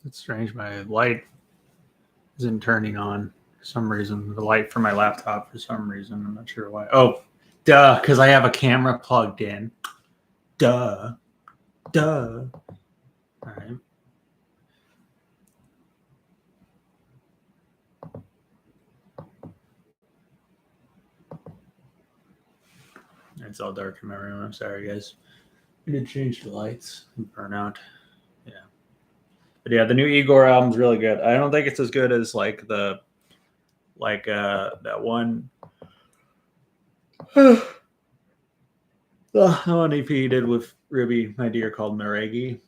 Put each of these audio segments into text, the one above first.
It's strange. My light isn't turning on for some reason. The light for my laptop for some reason. I'm not sure why. Oh, duh, because I have a camera plugged in. Duh. All right. It's all dark in my room. I'm sorry, guys. I did change the lights and burn out. Yeah. But yeah, the new Igorrr album's really good. I don't think it's as good as like that one the one EP he did with Ruby, my dear, called Maregi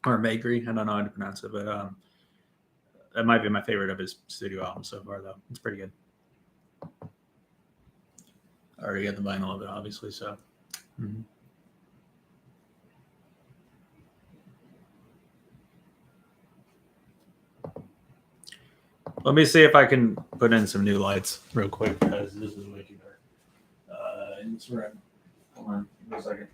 or Magri. I don't know how to pronounce it, but that might be my favorite of his studio albums so far, though. It's pretty good. I already got the vinyl of it, obviously, so. Mm-hmm. Let me see if I can put in some new lights real quick because this is way too dark. It's red. Hold on, give me a second.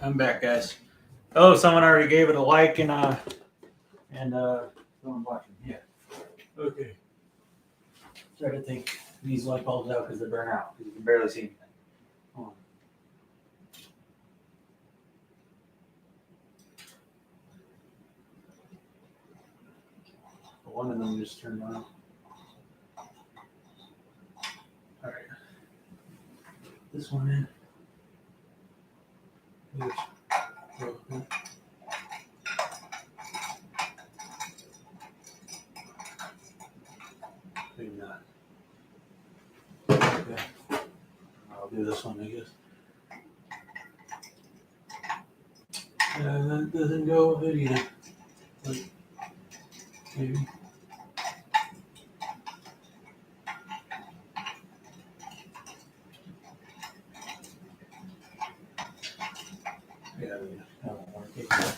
I'm back, guys. Oh, someone already gave it a like and someone's watching. Yeah. Okay. Try to take these light bulbs out because they burn out because you can barely see anything. Hold on. One of them just turned on. All right. This one in. Maybe not. Okay. I'll do this one, I guess. That doesn't go with it either. But maybe. Yeah, I don't want to take that.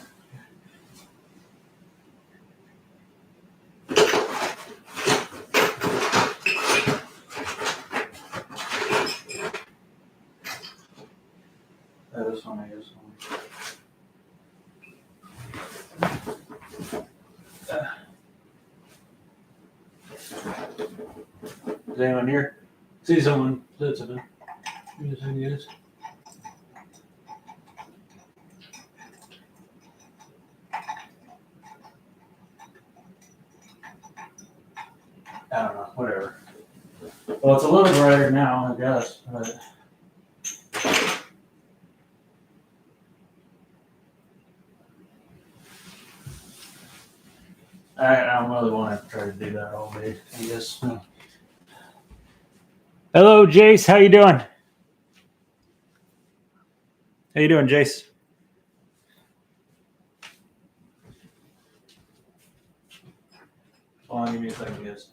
This one, I guess. Is anyone here? See someone? That's it. Yes, I guess. I don't know. Whatever. Well, it's a little brighter now, I guess. But I don't really want to try to do that all day, I guess. Hello, Jace. How you doing? How you doing, Jace? Hold on, give me a second, guys.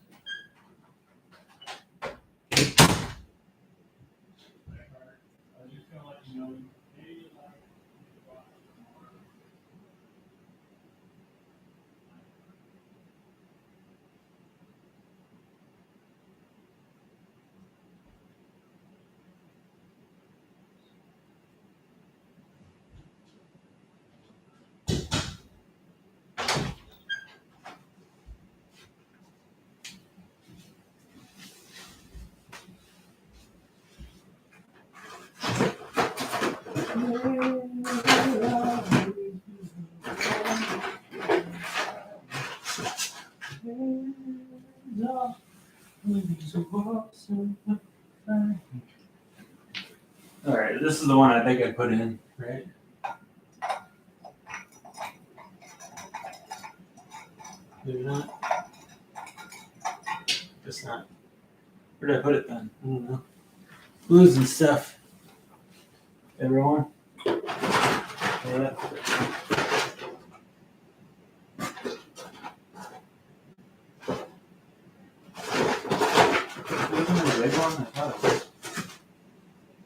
All right, this is the one I think I put in, right? Maybe not. Guess not. Where did I put it then? I don't know. Losing stuff. Everyone? Yeah.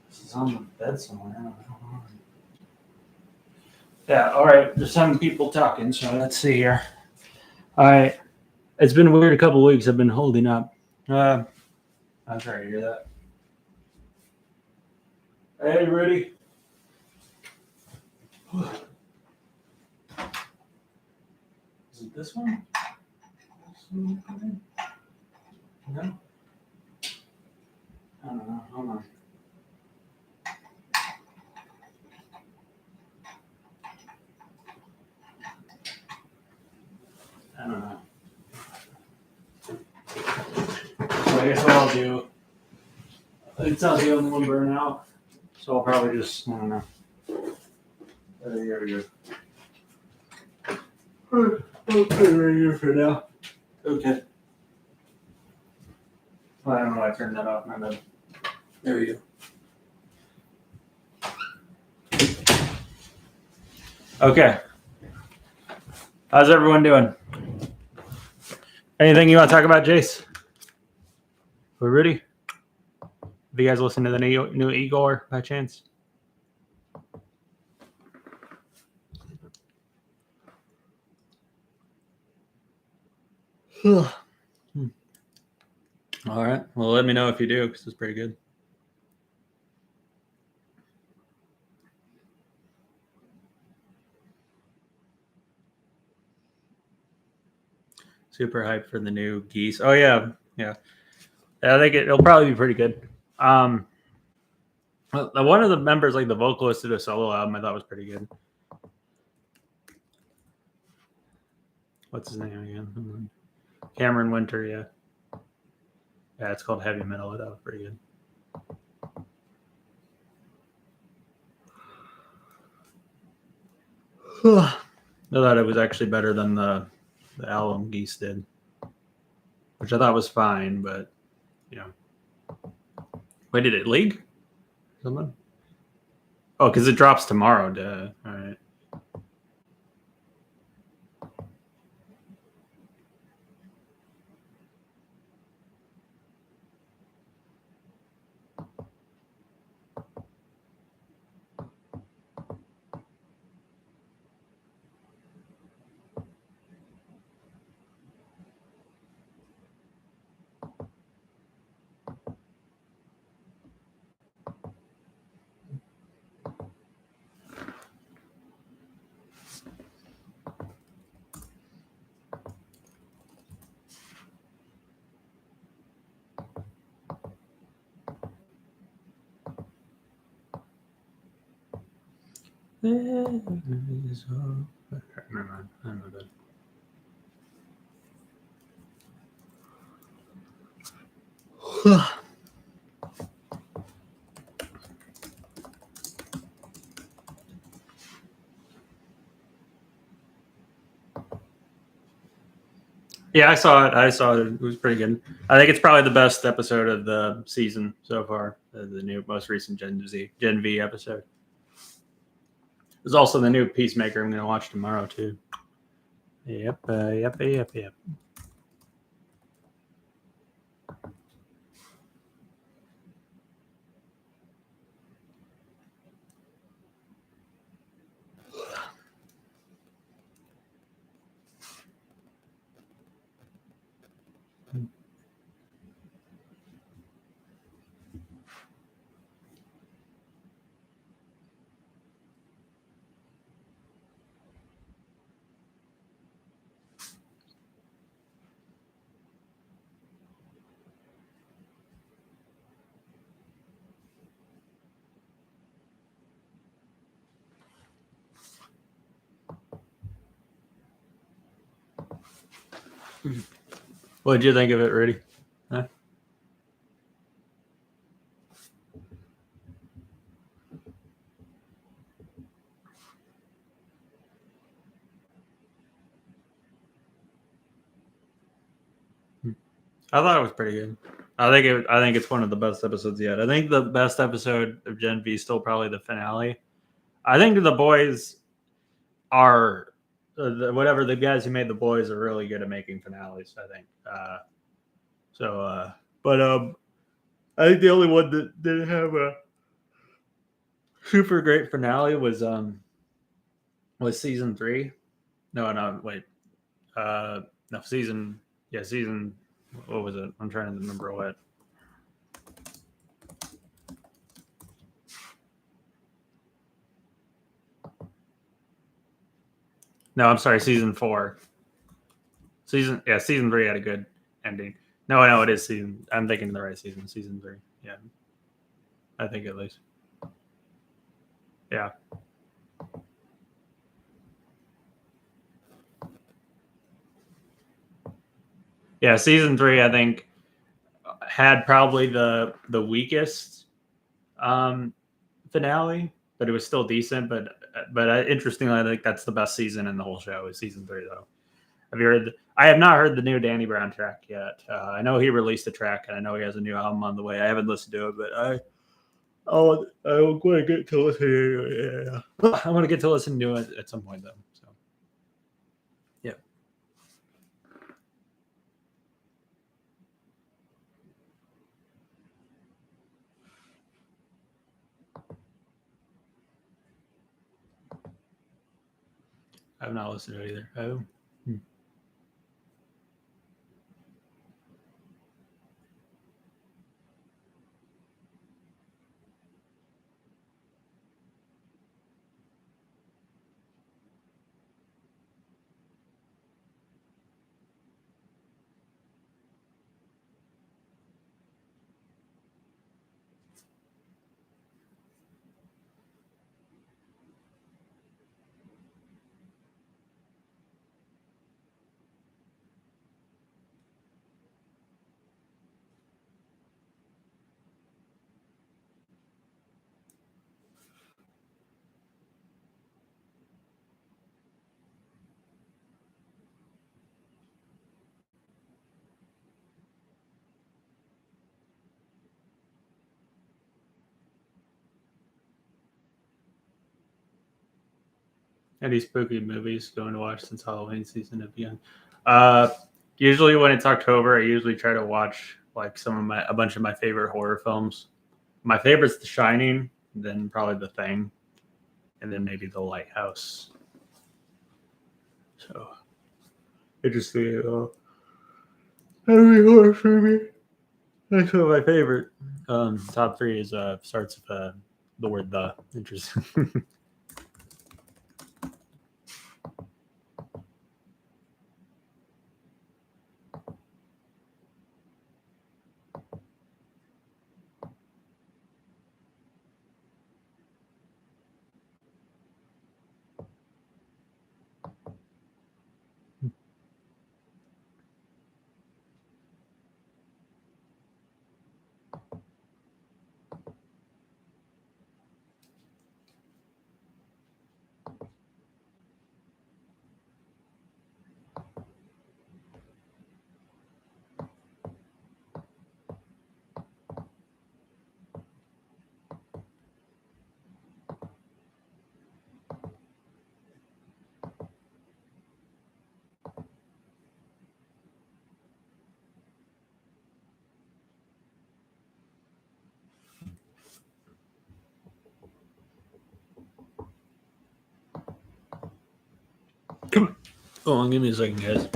This is on the bed somewhere. I don't know. Yeah, all right. There's some people talking, so let's see here. All right. It's been a weird couple weeks. I've been holding up. I'm sorry to hear that. Hey, ready? Is it this one? No? I don't know. Hold on. I don't know. So I guess what I'll do, it's not the only one burn out, so I'll probably just, I don't know. There we go. I'll put it right here for now. Okay. Well, I don't know why I turned that off. My bad. There we go. Okay. How's everyone doing? Anything you want to talk about, Jace? We're ready? Have you guys listened to the new Igorrr by chance? All right. Well, let me know if you do, because it's pretty good. Super hyped for the new Geese. Oh yeah. I think it'll probably be pretty good. One of the members, like the vocalist, did a solo album. I thought was pretty good. What's his name again? Cameron Winter. Yeah. Yeah, it's called Heavy Metal. That was pretty good. I thought it was actually better than the album Geese did, which I thought was fine, but you know. Wait, did it leak? Someone? Oh, because it drops tomorrow. Duh. All right. Never mind. I'm not good. Yeah, I saw it. I saw it. It was pretty good. I think it's probably the best episode of the season so far. The new, most recent Gen V episode. There's also the new Peacemaker I'm going to watch tomorrow too. Yep. What did you think of it, Rudy? Huh? I thought it was pretty good. I think it's one of the best episodes yet. I think the best episode of Gen V is still probably the finale. I think the boys are whatever the guys who made the boys are really good at making finales. I think so. But I think the only one that didn't have a super great finale was season 3. No, wait. No, season. What was it? I'm trying to remember what. No, I'm sorry, season 4. Season 3 had a good ending. No, it is season. I'm thinking the right season. Season 3. Yeah, I think at least. Yeah. Yeah, season 3 I think had probably the weakest finale, but it was still decent. But interestingly, I think that's the best season in the whole show is season 3 though. Have you heard? I have not heard the new Danny Brown track yet. I know he released a track, and I know he has a new album on the way. I haven't listened to it, but I want to get to listen. To it. Yeah, I want to get to listen to it at some point though. So yeah, I have not listened to it either. Oh. Any spooky movies going to watch since Halloween season have begun? Uh, Usually when it's October, I usually try to watch like a bunch of my favorite horror films. My favorite's The Shining, then probably The Thing, and then maybe The Lighthouse. So interesting. Every horror movie. That's one of my favorite. Top 3 is starts with the word the. Interesting. Hold on, give me a second, guys.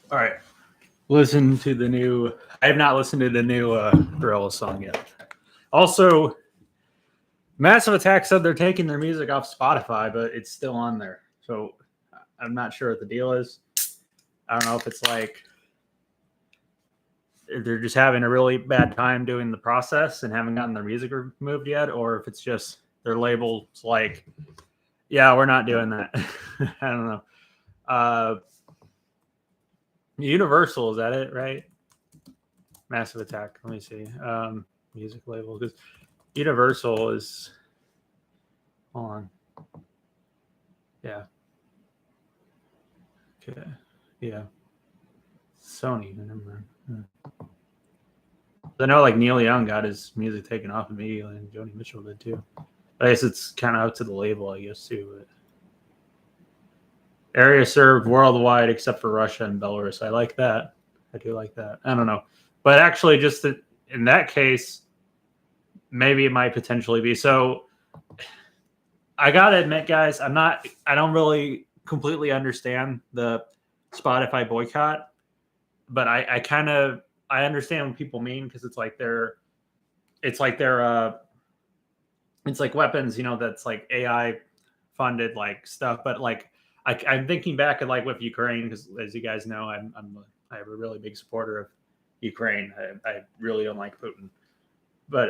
All right. Listen to the new. I have not listened to the new Gorilla song yet. Also, Massive Attack said they're taking their music off Spotify, but it's still on there. So I'm not sure what the deal is. I don't know if it's like they're just having a really bad time doing the process and haven't gotten their music removed yet, or if it's just their label's like, yeah, we're not doing that. I don't know. Universal, is that it, right? Massive Attack. Let me see. Music label, because Universal is. Hold on. Yeah. Okay. Yeah. Sony. Never mind. I know like Neil Young got his music taken off immediately, and Joni Mitchell did too. I guess it's kind of up to the label, I guess, too. But area served worldwide except for Russia and Belarus. I like that. I do like that. I don't know. But actually, just in that case, maybe it might potentially be. So I got to admit, guys, I don't really completely understand the Spotify boycott, but I kind of, I understand what people mean, because it's like it's like weapons, that's like AI funded like stuff. But like I'm thinking back at like with Ukraine, because as you guys know, I'm a really big supporter of Ukraine. I really don't like Putin, but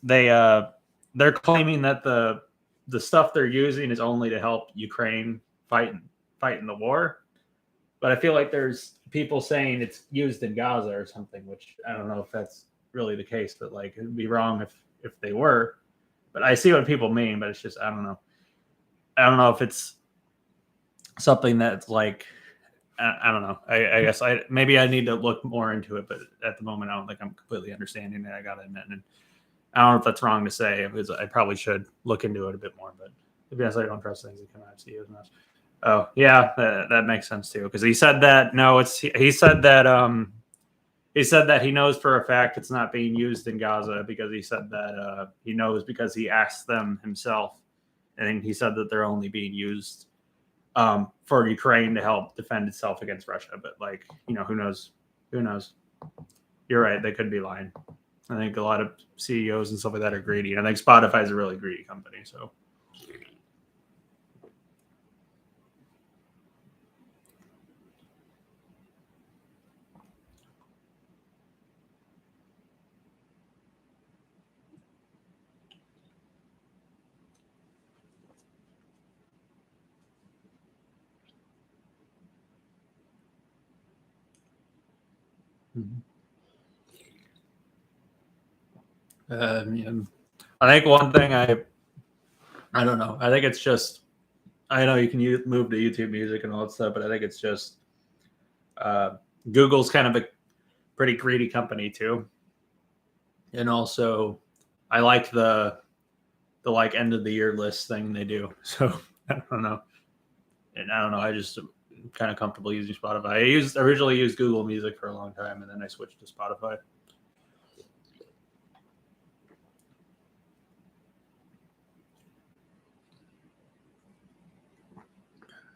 they're claiming that the stuff they're using is only to help Ukraine fight in the war. But I feel like there's people saying it's used in Gaza or something, which I don't know if that's really the case, but like it'd be wrong if they were. But I see what people mean, but it's just I don't know. I don't know if it's something that's like I don't know. I guess maybe I need to look more into it, but at the moment I don't think I'm completely understanding it. I gotta admit, and I don't know if that's wrong to say, because I probably should look into it a bit more. But to be honest, I don't trust things that come out of CEOs' mouths. Oh yeah, that makes sense too, because he said that he said that he knows for a fact it's not being used in Gaza, because he said that he knows because he asked them himself, and he said that they're only being used for Ukraine to help defend itself against Russia. But like, who knows? Who knows? You're right. They could be lying. I think a lot of CEOs and stuff like that are greedy. And I think Spotify is a really greedy company. So. Yeah. I think one thing I don't know. I think it's just I know you can move to YouTube Music and all that stuff, but I think it's just Google's kind of a pretty greedy company too, and also I like the like end of the year list thing they do. So I don't know, and I don't know. I just kind of comfortable using Spotify. I originally used Google Music for a long time, and then I switched to Spotify.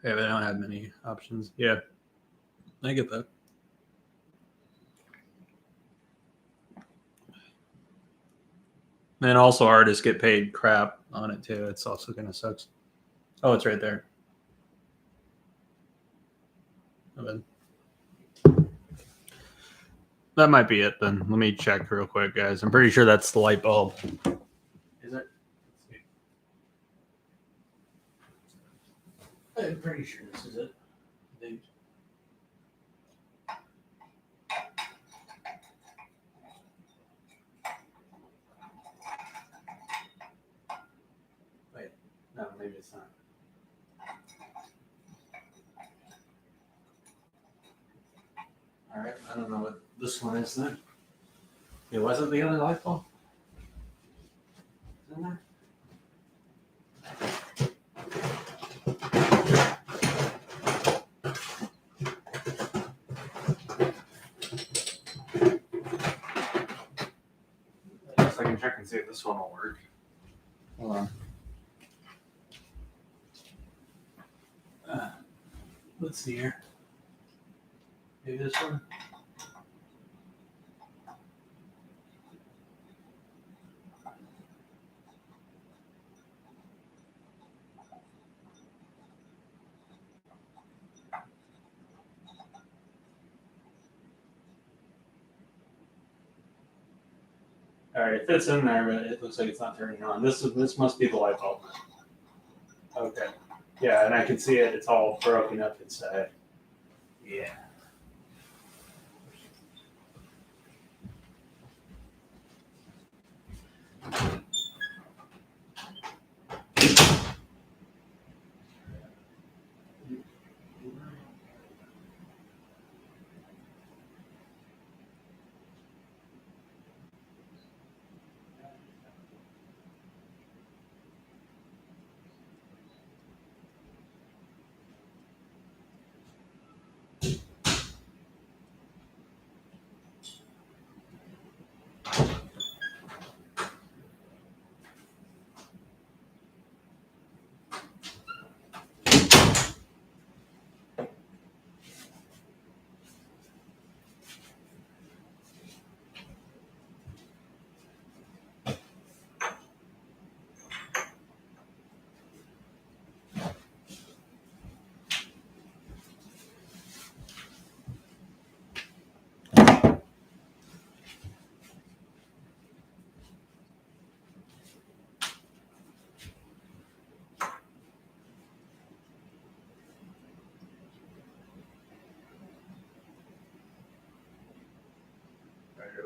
Yeah, but I don't have many options. Yeah, I get that. And also, artists get paid crap on it too. It's also kind of sucks. Oh, it's right there. That might be it then. Let me check real quick, guys. I'm pretty sure that's the light bulb. Is it? I'm pretty sure this is it. Wait, no, maybe it's not. All right, I don't know what this one is then. It wasn't the other light bulb? Isn't there? I guess I can check and see if this one will work. Hold on. Let's see here. Maybe this one. All right, it fits in there, but it looks like it's not turning on. This must be the light bulb. Okay. Yeah, and I can see it. It's all broken up inside. Yeah.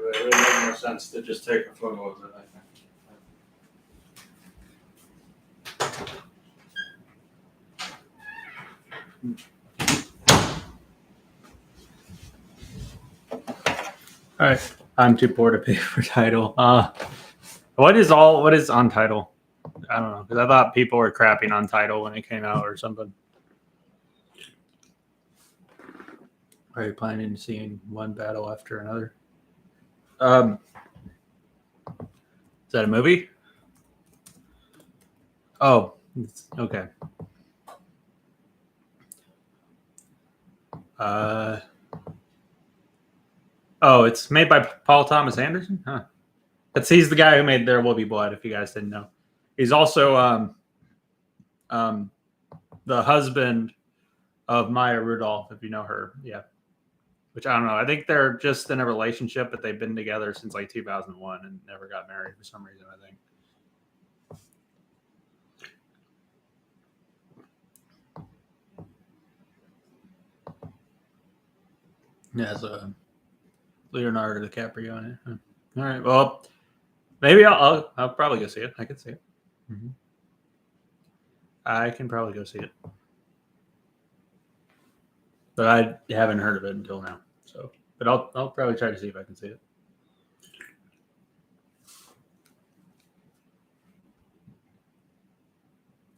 It would make more sense to just take a photo of it, I think. All right, I'm too poor to pay for Tidal. What is on Tidal? I don't know, because I thought people were crapping on Tidal when it came out or something. Are you planning to see one battle after another? Is that a movie? Oh, okay. Oh, it's made by Paul Thomas Anderson? Huh. He's the guy who made There Will Be Blood, if you guys didn't know. He's also the husband of Maya Rudolph, if you know her. Yeah. Which I don't know. I think they're just in a relationship, but they've been together since like 2001 and never got married for some reason, I think. Yeah, it's Leonardo DiCaprio in it. All right. Well, Maybe I'll probably go see it. I can see it. Mm-hmm. I can probably go see it, but I haven't heard of it until now. So, but I'll probably try to see if I can see it.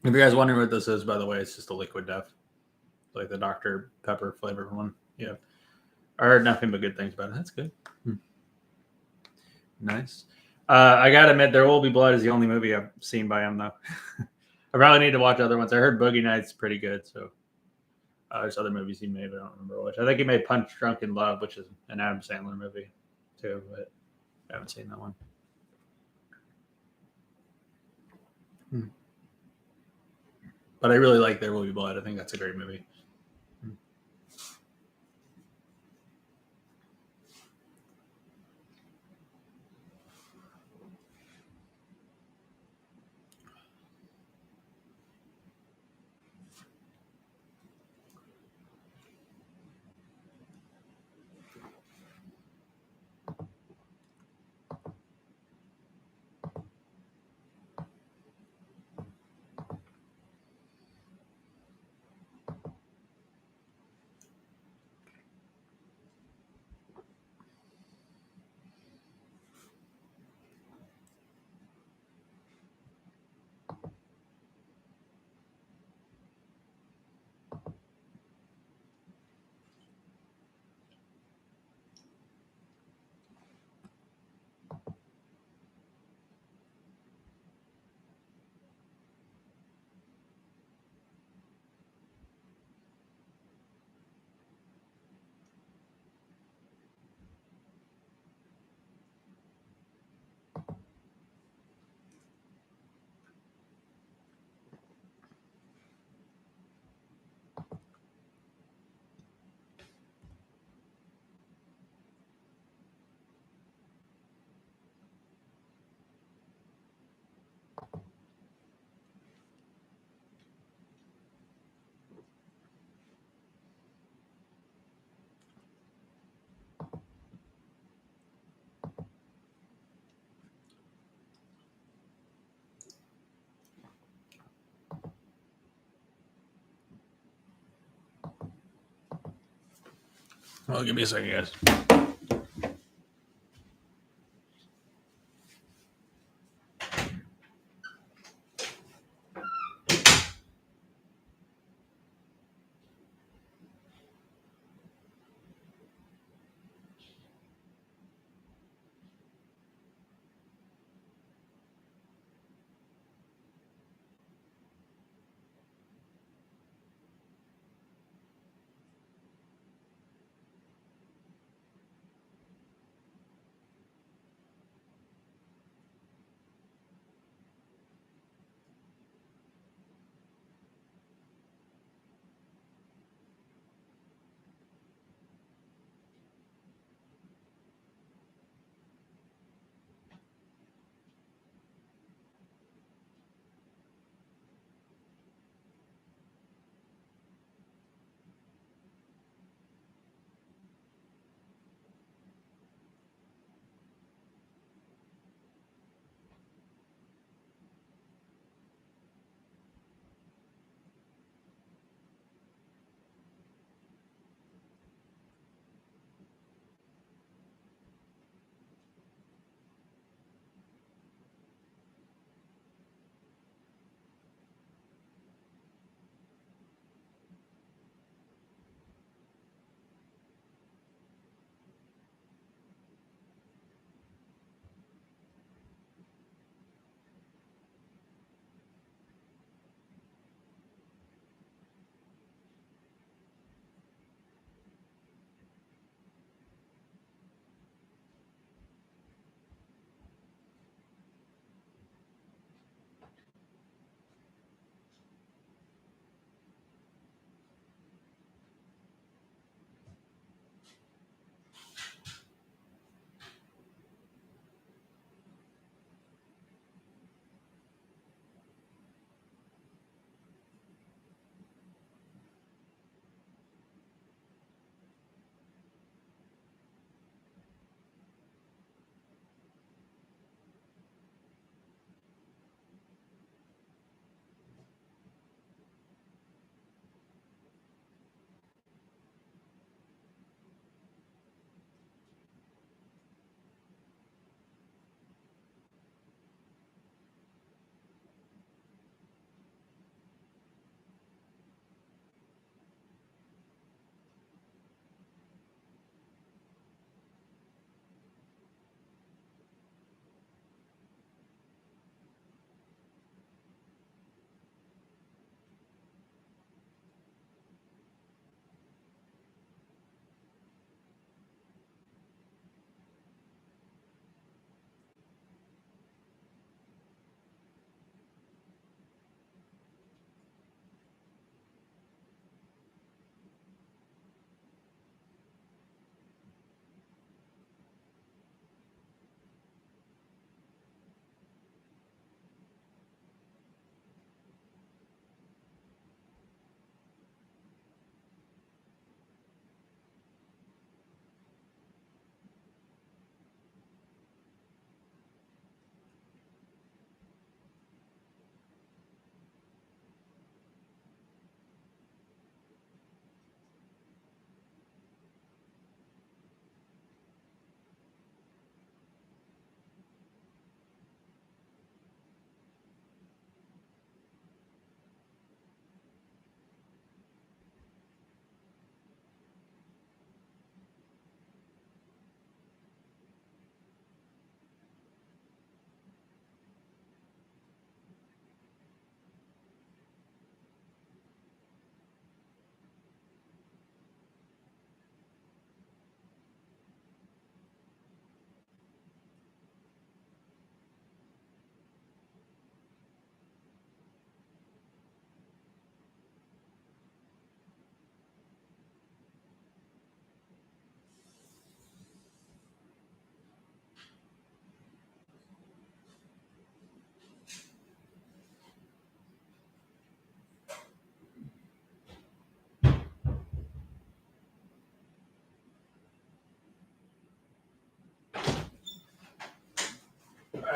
If you guys wondering what this is, by the way, it's just a liquid death, like the Dr. Pepper flavored one. Yeah, I heard nothing but good things about it. That's good. Nice. I gotta admit, There Will Be Blood is the only movie I've seen by him, though. I probably need to watch other ones. I heard Boogie Nights pretty good, so there's other movies he made, but I don't remember which. I think he made Punch Drunk in Love, which is an Adam Sandler movie, too, but I haven't seen that one. But I really like There Will Be Blood. I think that's a great movie. Well, give me a second, guys.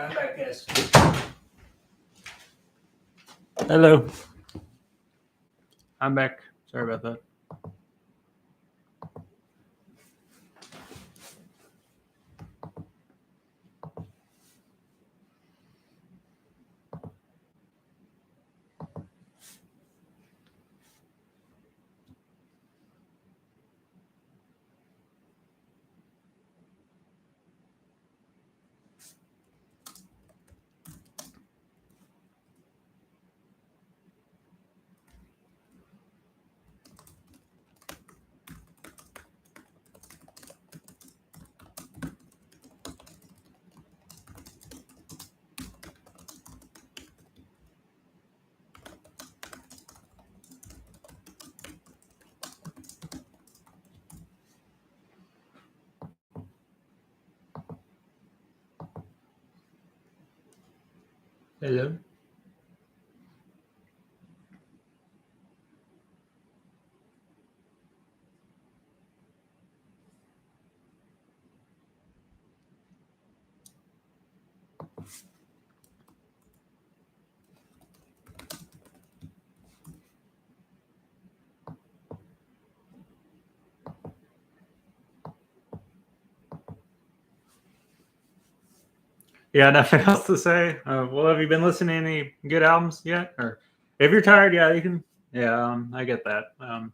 I'm back, guys. Hello. I'm back. Sorry about that. Hello. Yeah, nothing else to say. Well, have you been listening to any good albums yet? Or if you're tired, yeah, you can. Yeah, I get that. If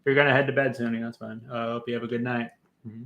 you're gonna head to bed soon, that's fine. I hope you have a good night. Mm-hmm.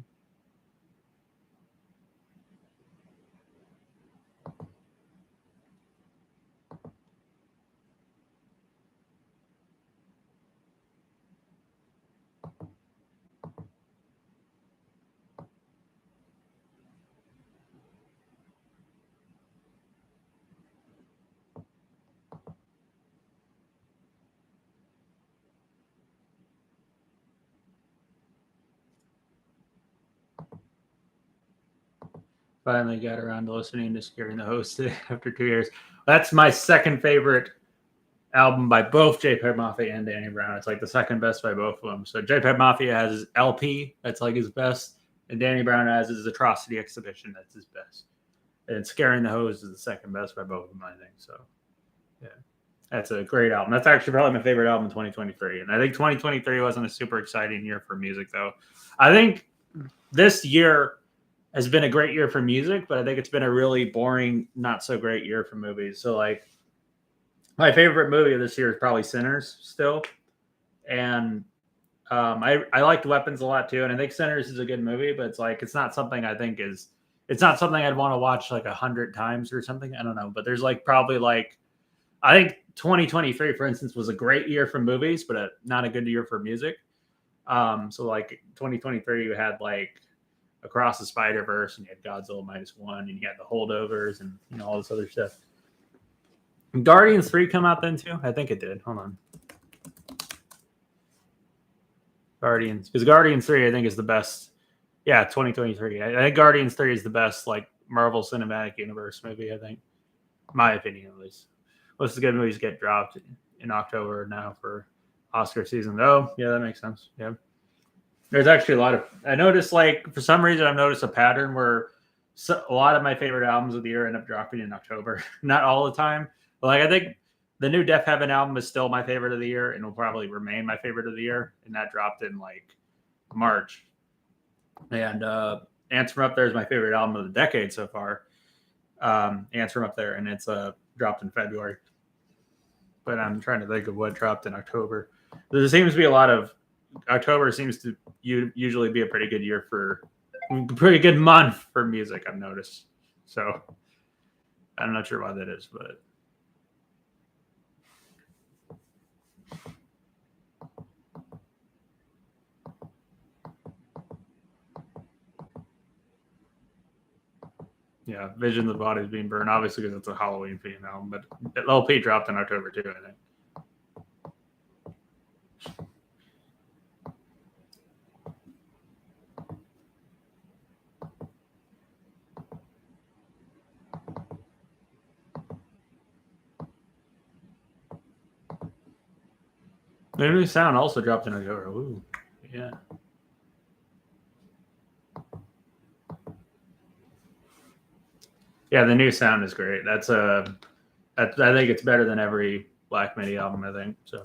Finally got around to listening to Scaring the Host after 2 years. That's my second favorite album by both JPEG Mafia and Danny Brown. It's like the second best by both of them. So JPEG Mafia has his LP, that's like his best, and Danny Brown has his Atrocity Exhibition, that's his best. And Scaring the Hose is the second best by both of them, I think. So, yeah, that's a great album. That's actually probably my favorite album in 2023. And I think 2023 wasn't a super exciting year for music, though. I think this year has been a great year for music, but I think it's been a really boring, not so great year for movies. So, like, my favorite movie of this year is probably Sinners still. And I liked Weapons a lot too. And I think Sinners is a good movie, but it's not something I think it's not something I'd want to watch like 100 times or something. I don't know. But there's like probably like, I think 2023, for instance, was a great year for movies, but not a good year for music. So like 2023, you had like Across the Spider-Verse and you had Godzilla -1 and you had The Holdovers and all this other stuff. Guardians 3 come out then too? I think it did. Hold on. Guardians. Because Guardians 3, I think, is the best. Yeah, 2023. I think Guardians 3 is the best, like, Marvel Cinematic Universe movie, I think. My opinion, at least. Most of the good movies get dropped in October now for Oscar season. Oh, yeah, that makes sense. Yeah. There's actually a lot of. I noticed, like, for some reason, I've noticed a pattern where a lot of my favorite albums of the year end up dropping in October. Not all the time. But, like, I think the new Def Heaven album is still my favorite of the year and will probably remain my favorite of the year. And that dropped in, like, March. And Ants From Up There is my favorite album of the decade so far. Ants From Up There, and it's dropped in February. But I'm trying to think of what dropped in October. There seems to be a lot of October seems to usually be a pretty good month for music, I've noticed. So I'm not sure why that is, but yeah, Vision of the Bodies Being Burned, obviously because it's a Halloween theme album, but LP dropped in October too, I think. Maybe Sound also dropped in October. Ooh, yeah. Yeah, the new sound is great. I think it's better than every Black Midi album. I think so.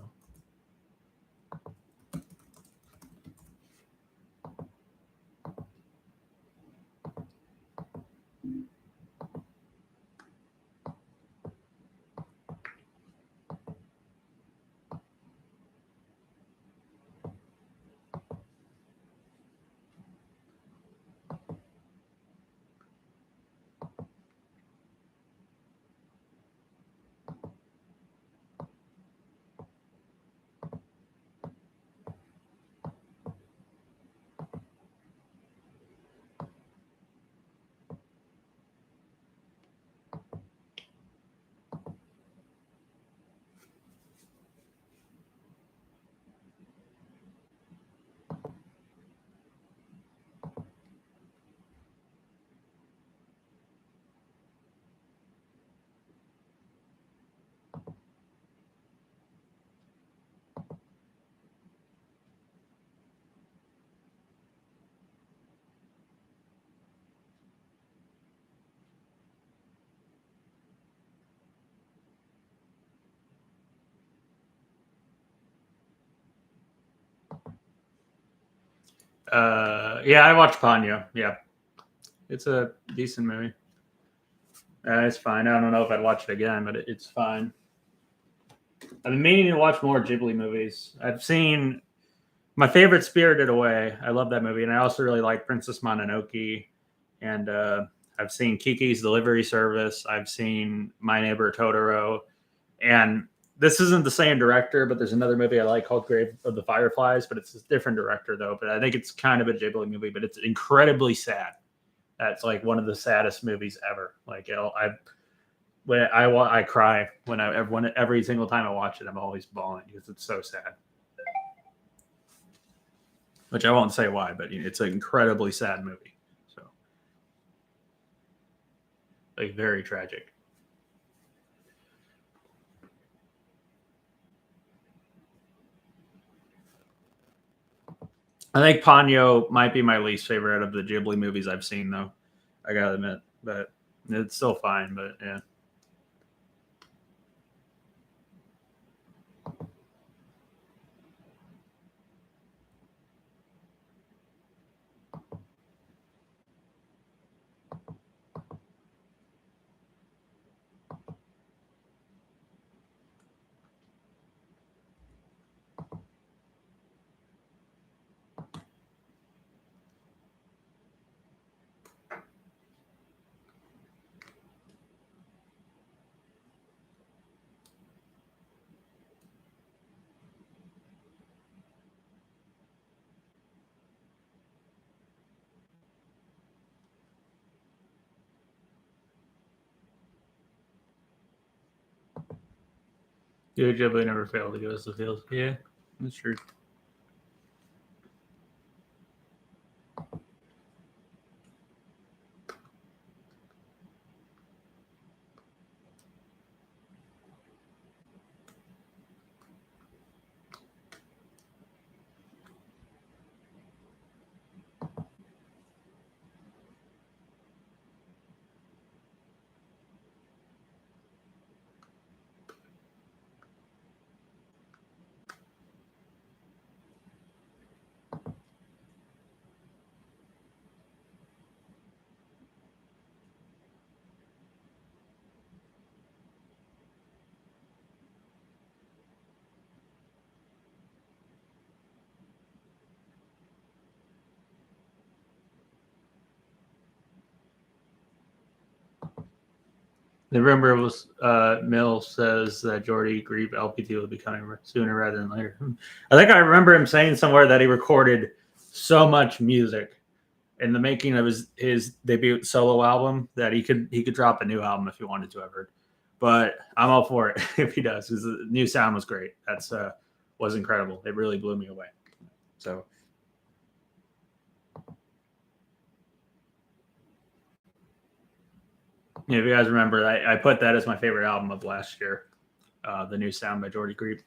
Yeah, I watched Ponyo. Yeah, it's a decent movie. It's fine. I don't know if I'd watch it again, but it's fine. I've been meaning to watch more Ghibli movies. I've seen my favorite Spirited Away. I love that movie, and I also really like Princess Mononoke. And I've seen Kiki's Delivery Service. I've seen My Neighbor Totoro, and this isn't the same director, but there's another movie I like called Grave of the Fireflies, but it's a different director though. But I think it's kind of a Ghibli movie, but it's incredibly sad. That's like one of the saddest movies ever. Like I cry when every single time I watch it. I'm always bawling because it's so sad. Which I won't say why, but it's an incredibly sad movie. So like very tragic. I think Ponyo might be my least favorite out of the Ghibli movies I've seen, though. I gotta admit, but it's still fine. But yeah, dude, Ghibli never failed to give us the feels. Yeah, that's true. The rumor was Mill says that Jordy Grieve LPT will be coming sooner rather than later. I think I remember him saying somewhere that he recorded so much music in the making of his debut solo album that he could drop a new album if he wanted to. I've heard, but I'm all for it if he does. Because the new sound was great. That's was incredible. It really blew me away. So yeah, if you guys remember, I put that as my favorite album of last year. The new sound by Jordy Grieve.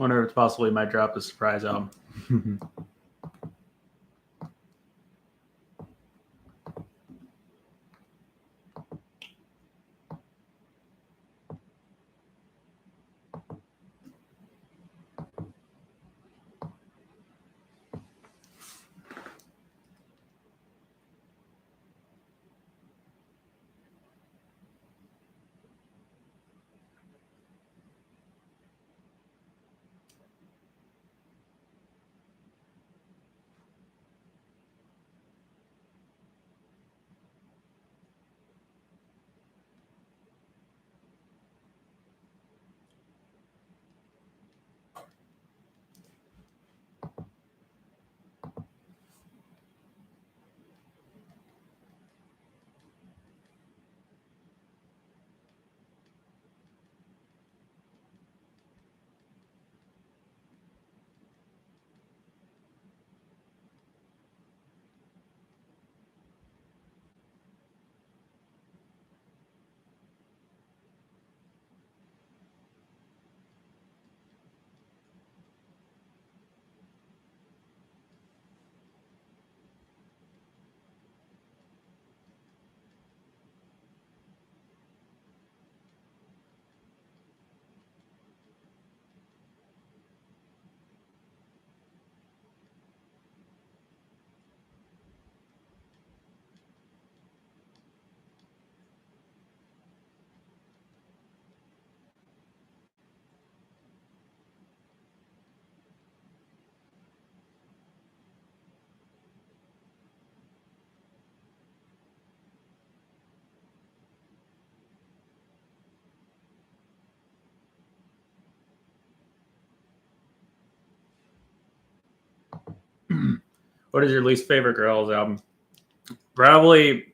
Wonder if it's possibly might drop a surprise album. What is your least favorite Gorillaz album? Probably.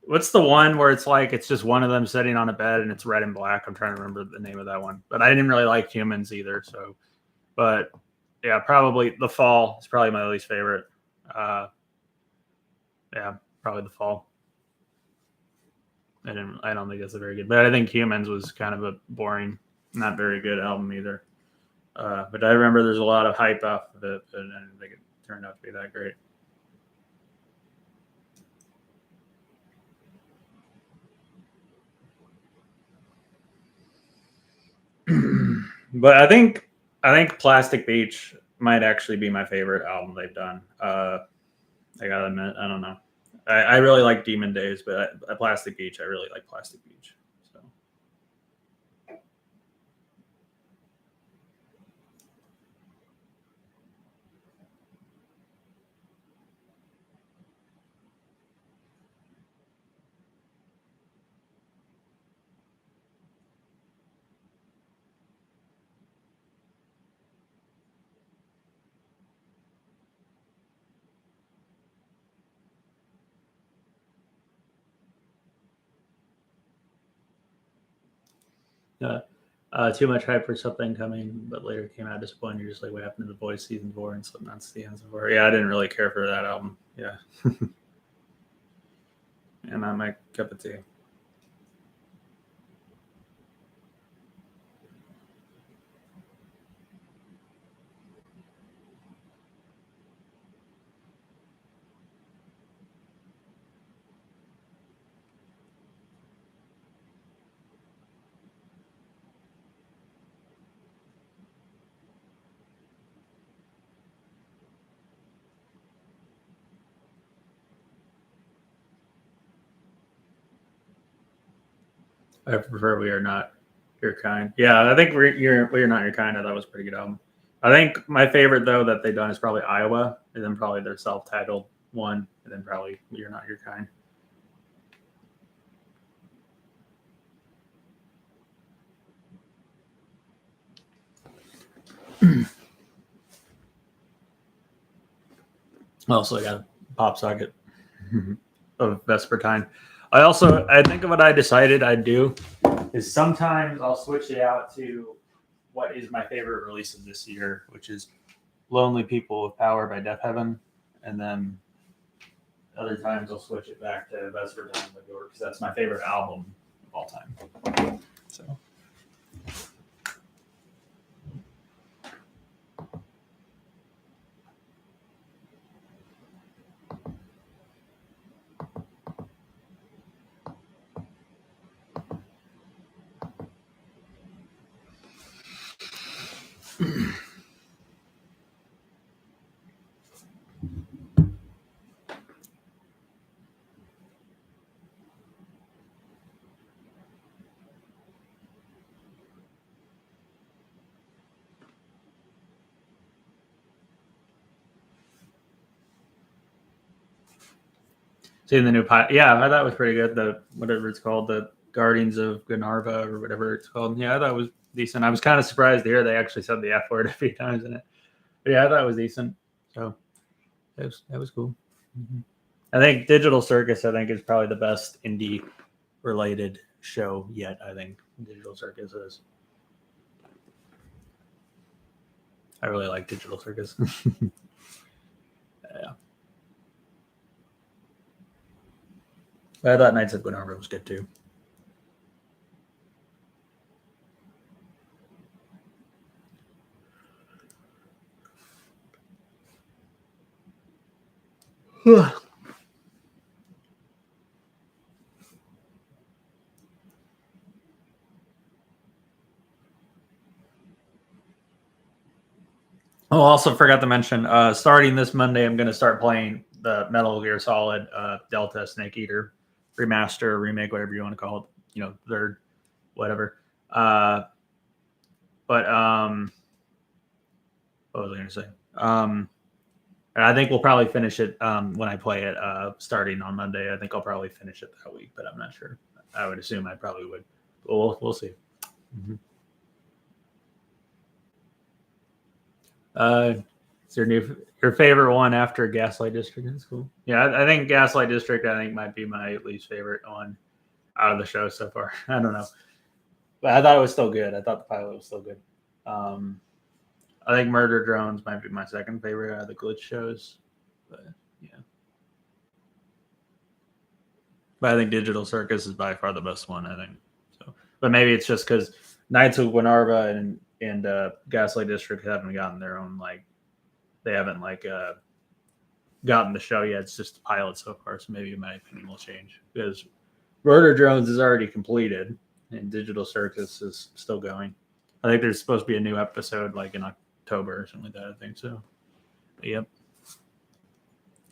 What's the one where it's like it's just one of them sitting on a bed and it's red and black? I'm trying to remember the name of that one, but I didn't really like Humans either. So, but yeah, probably The Fall is probably my least favorite. Yeah, probably The Fall. I don't think that's a very good, but I think Humans was kind of a boring, not very good album either. But I remember there's a lot of hype off of it, but I didn't think it turned out to be that great. But I think Plastic Beach might actually be my favorite album they've done. I gotta admit, I don't know. I really like Demon Days, but Plastic Beach, I really like Plastic Beach. So. Too much hype for something coming, but later came out disappointing. You're just like, what happened to The Boys season 4 and Slipknot season 4? Yeah, I didn't really care for that album. Yeah, and not my cup of tea. I prefer We Are Not Your Kind. Yeah, I think We Are Not Your Kind. I thought was a pretty good album. I think my favorite though that they've done is probably Iowa, and then probably their self-titled one, and then probably We Are Not Your Kind. Also, I got a pop socket of Vespertine. I think what I decided I'd do is sometimes I'll switch it out to what is my favorite release of this year, which is Lonely People with Power by Death Heaven, and then other times I'll switch it back to Vespertine by Igorrr because that's my favorite album of all time. So. Seeing the new pilot. Yeah, I thought it was pretty good. The whatever it's called, the Guardians of Glenarva or whatever it's called. Yeah, I thought it was decent. I was kind of surprised to hear they actually said the F word a few times in it. But yeah, I thought it was decent. So that was cool. Mm-hmm. I think Digital Circus, I think, is probably the best indie related show yet. I think Digital Circus is. I really like Digital Circus. Yeah. I thought Knights of Glenarva was good too. Oh, also forgot to mention, starting this Monday, I'm going to start playing the Metal Gear Solid Delta Snake Eater remaster, remake, whatever you want to call it. You know, third, whatever. But what was I going to say? I think we'll probably finish it when I play it starting on Monday. I think I'll probably finish it that week, but I'm not sure. I would assume I probably would. But we'll see. Mm-hmm. Is your favorite one after Gaslight District in school? Yeah, I think Gaslight District might be my least favorite one out of the show so far. I don't know, but I thought it was still good. I thought the pilot was still good. I think Murder Drones might be my second favorite out of the glitch shows. But yeah, but I think Digital Circus is by far the best one. I think so, but maybe it's just because Knights of Glenarva and Gaslight District haven't gotten their own they haven't gotten the show yet. It's just the pilot so far, so maybe my opinion will change because Murder Drones is already completed and Digital Circus is still going. I think there's supposed to be a new episode in October or something like that. I think so. But yep.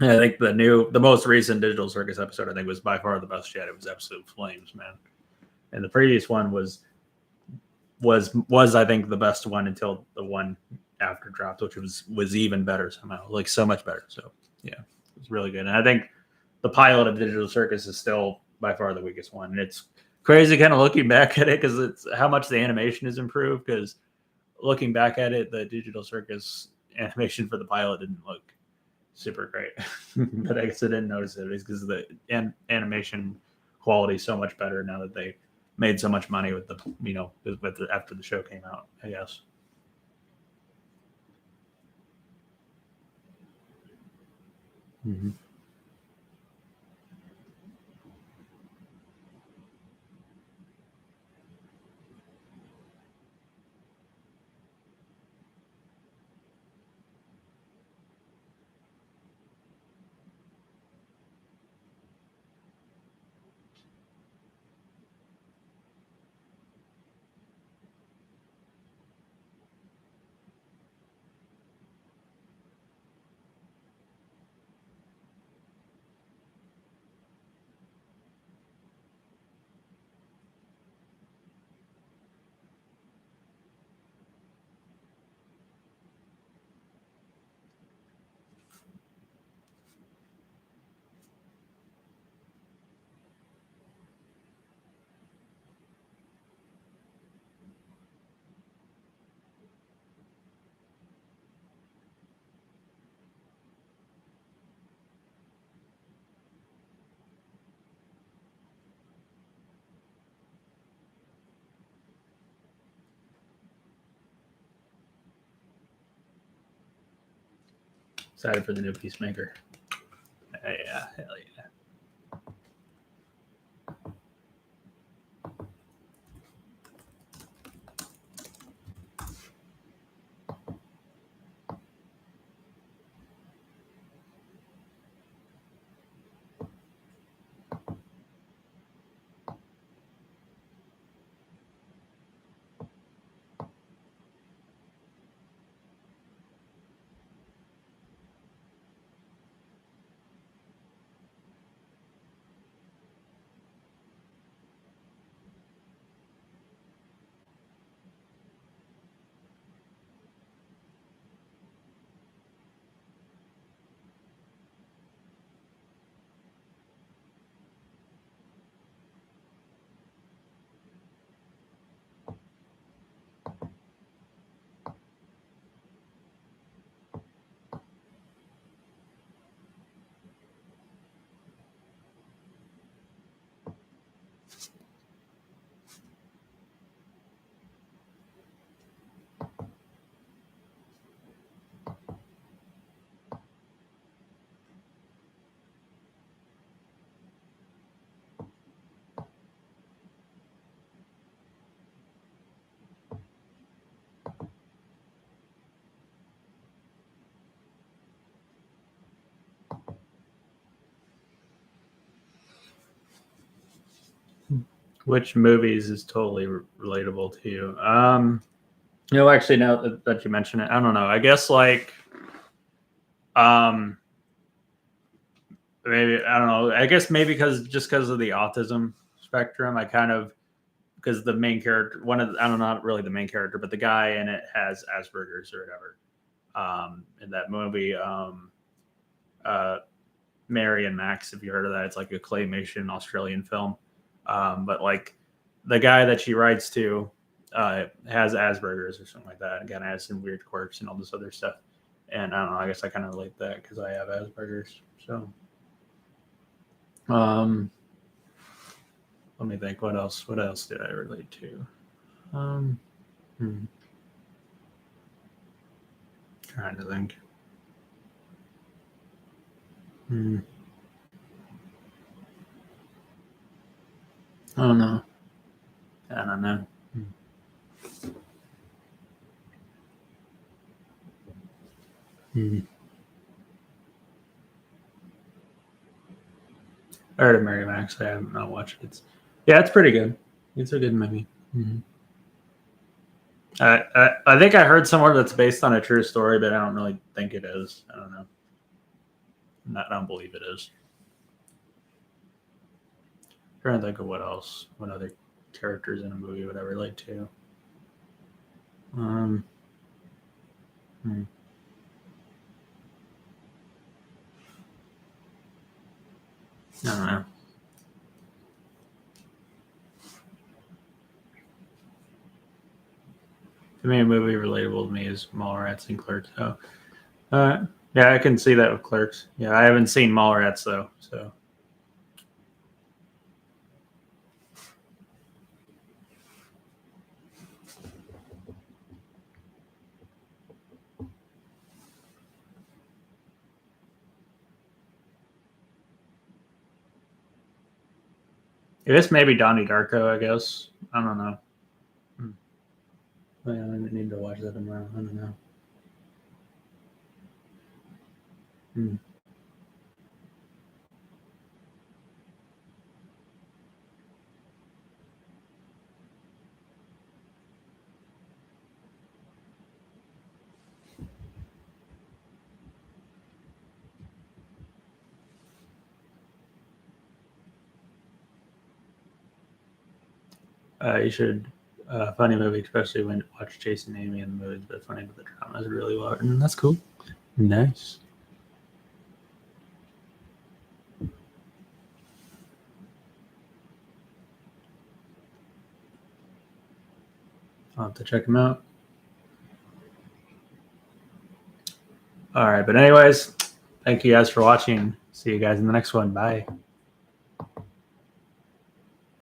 Yeah, I think the most recent Digital Circus episode I think was by far the best yet. It was absolute flames, man. And the previous one was I think the best one until the one after dropped, which was even better somehow, so much better. So yeah, it was really good. And I think the pilot of Digital Circus is still by far the weakest one. And it's crazy kind of looking back at it because it's how much the animation has improved. Because looking back at it, the Digital Circus animation for the pilot didn't look super great. But I guess I didn't notice it because the animation quality is so much better now that they made so much money with after the show came out, I guess. Mm-hmm. Excited for the new Peacemaker. Yeah, hell yeah. Which movies is totally relatable to you? Actually, now that you mention it, I don't know. I guess like, um, maybe I don't know. I guess maybe because of the autism spectrum, I kind of because the main character, I don't know, not really the main character, but the guy in it has Asperger's or whatever. In that movie, Mary and Max, if you heard of that, it's like a claymation Australian film. But like the guy that she writes to has Asperger's or something like that. Again, has some weird quirks and all this other stuff. And I don't know. I guess I kind of relate that because I have Asperger's. So, let me think. What else? What else did I relate to? Trying to think. I don't know. I don't know. I heard of Mary Max. I haven't not watched it. It's pretty good. It's a good movie. I think I heard somewhere that's based on a true story, but I don't really think it is. I don't know. I don't believe it is. I'm trying to think of what else. What other characters in a movie would I relate to? I don't know. The main movie relatable to me is Mallrats and Clerks. So, yeah, I can see that with Clerks. Yeah, I haven't seen Mallrats though. So, this may be Donnie Darko. I guess I don't know. I need to watch that tomorrow. I don't know. You should. Funny movie, especially when you watch Jason Amy in the movies, but funny, but the drama is really well written. That's cool. Nice. I'll have to check them out. All right, but anyways, thank you guys for watching. See you guys in the next one. Bye.